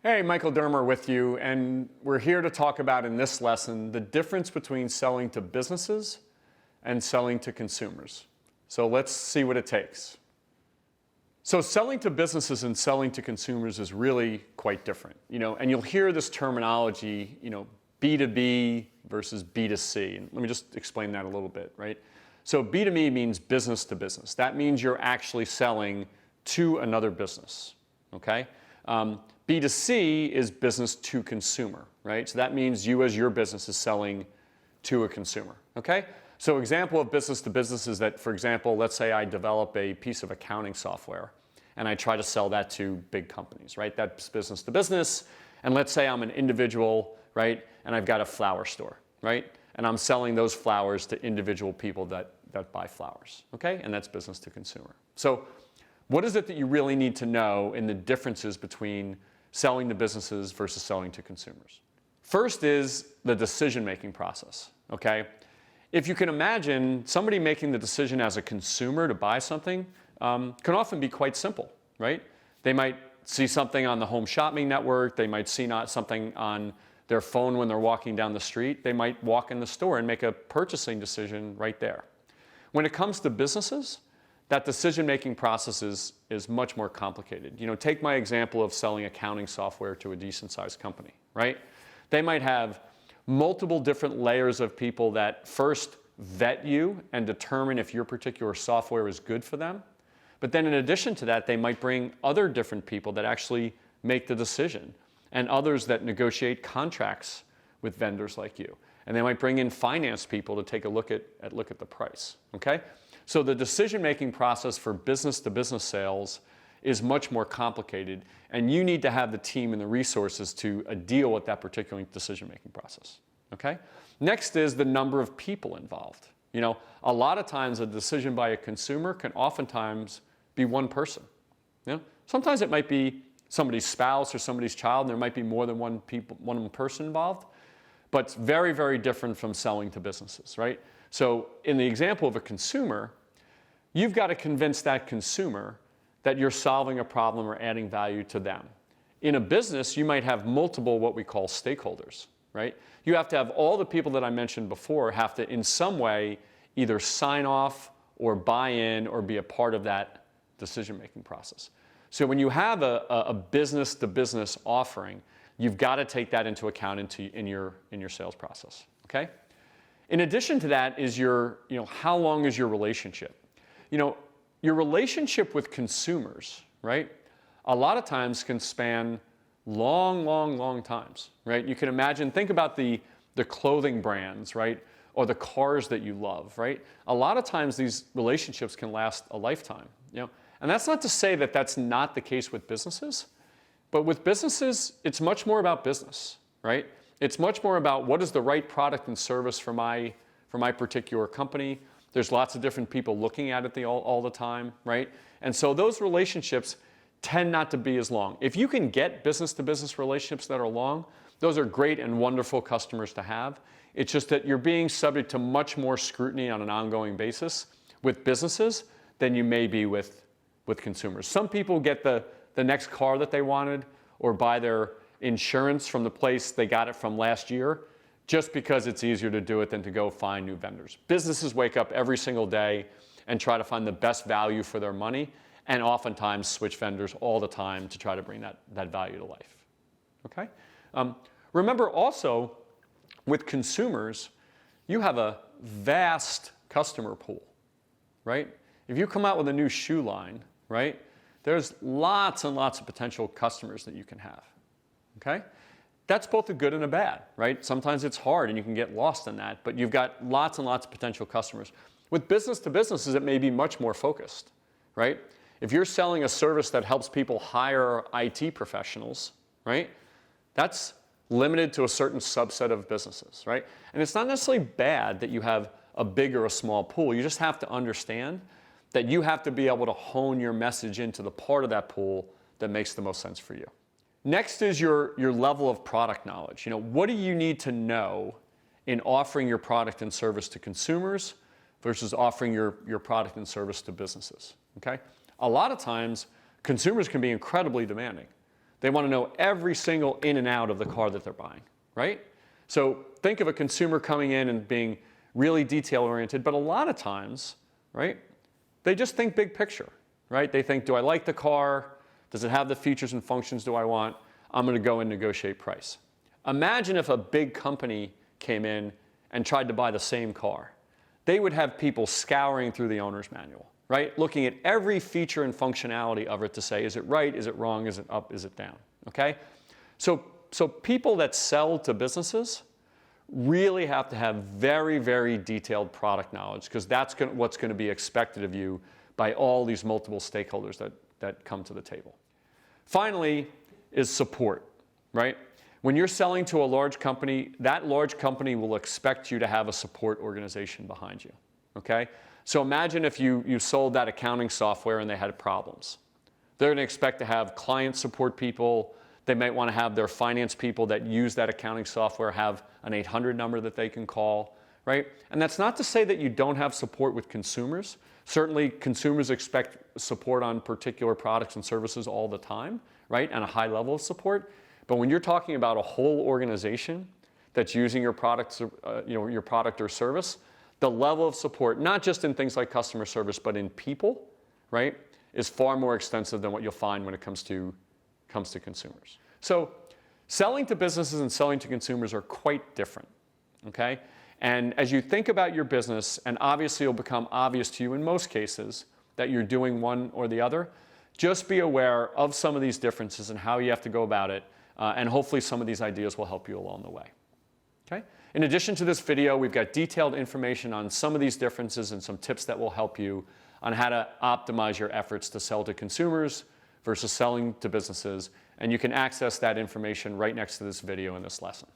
Hey, Michael Dermer with you, and we're here to talk about in this lesson the difference between selling to businesses and selling to consumers. So let's see what it takes. So selling to businesses and selling to consumers is really quite different, and you'll hear this terminology, B2B versus B2C. And let me just explain that a little bit, right? So B2B means business to business. That means you're actually selling to another business, okay? B2C is business to consumer, right? So that means you as your business is selling to a consumer, okay? So example of business to business is that, for example, let's say I develop a piece of accounting software and I try to sell that to big companies, right? That's business to business. And let's say I'm an individual, right? And I've got a flower store, right? And I'm selling those flowers to individual people that buy flowers, okay? And that's business to consumer. So what is it that you really need to know in the differences between selling to businesses versus selling to consumers? First is the decision-making process, okay? If you can imagine, somebody making the decision as a consumer to buy something can often be quite simple, right? They might see something on the home shopping network. They might see something on their phone when they're walking down the street. They might walk in the store and make a purchasing decision right there. When it comes to businesses, that decision-making process is much more complicated. Take my example of selling accounting software to a decent-sized company, right? They might have multiple different layers of people that first vet you and determine if your particular software is good for them. But then in addition to that, they might bring other different people that actually make the decision and others that negotiate contracts with vendors like you. And they might bring in finance people to take a look at the price, okay? So the decision-making process for business-to-business sales is much more complicated, and you need to have the team and the resources to deal with that particular decision-making process, okay? Next is the number of people involved. A lot of times a decision by a consumer can oftentimes be one person. Sometimes it might be somebody's spouse or somebody's child, and there might be more than one person involved, but it's very, very different from selling to businesses, right? So in the example of a consumer, you've got to convince that consumer that you're solving a problem or adding value to them. In a business, you might have multiple what we call stakeholders, right? You have to have all the people that I mentioned before have to in some way either sign off or buy in or be a part of that decision-making process. So when you have a business-to-business offering, you've got to take that into account in your sales process, okay? In addition to that is how long is your relationship? Your relationship with consumers, right, a lot of times can span long, long, long times, right? You can imagine, think about the clothing brands, right, or the cars that you love, right? A lot of times these relationships can last a lifetime, And that's not to say that that's not the case with businesses, but with businesses, it's much more about business, right? It's much more about what is the right product and service for my particular company. There's lots of different people looking at it all the time, right? And so those relationships tend not to be as long. If you can get business-to-business relationships that are long, those are great and wonderful customers to have. It's just that you're being subject to much more scrutiny on an ongoing basis with businesses than you may be with consumers. Some people get the next car that they wanted or buy their insurance from the place they got it from last year just because it's easier to do it than to go find new vendors. Businesses wake up every single day and try to find the best value for their money and oftentimes switch vendors all the time to try to bring that value to life, okay? Remember also, with consumers, you have a vast customer pool, right? If you come out with a new shoe line, right, there's lots and lots of potential customers that you can have, okay? That's both a good and a bad, right? Sometimes it's hard and you can get lost in that, but you've got lots and lots of potential customers. With business to businesses, it may be much more focused, right? If you're selling a service that helps people hire IT professionals, right, that's limited to a certain subset of businesses, right? And it's not necessarily bad that you have a big or a small pool. You just have to understand that you have to be able to hone your message into the part of that pool that makes the most sense for you. Next is your level of product knowledge. What do you need to know in offering your product and service to consumers versus offering your product and service to businesses, okay? A lot of times, consumers can be incredibly demanding. They want to know every single in and out of the car that they're buying, right? So think of a consumer coming in and being really detail oriented, but a lot of times, right, they just think big picture, right? They think, do I like the car? Does it have the features and functions do I want? I'm going to go and negotiate price. Imagine if a big company came in and tried to buy the same car. They would have people scouring through the owner's manual, right? Looking at every feature and functionality of it to say, is it right? Is it wrong? Is it up? Is it down? Okay? So people that sell to businesses really have to have very, very detailed product knowledge, because that's what's going to be expected of you by all these multiple stakeholders that come to the table. Finally is support, right? When you're selling to a large company, that large company will expect you to have a support organization behind you, okay? So imagine if you sold that accounting software and they had problems. They're going to expect to have client support people. They might want to have their finance people that use that accounting software have an 800 number that they can call, right? And that's not to say that you don't have support with consumers. Certainly, consumers expect support on particular products and services all the time, right? And a high level of support. But when you're talking about a whole organization that's using your product, your product or service, the level of support, not just in things like customer service, but in people, right, is far more extensive than what you'll find when it comes to consumers. So selling to businesses and selling to consumers are quite different, okay? And as you think about your business, and obviously it'll become obvious to you in most cases that you're doing one or the other, just be aware of some of these differences and how you have to go about it, and hopefully some of these ideas will help you along the way, okay? In addition to this video, we've got detailed information on some of these differences and some tips that will help you on how to optimize your efforts to sell to consumers versus selling to businesses. And you can access that information right next to this video in this lesson.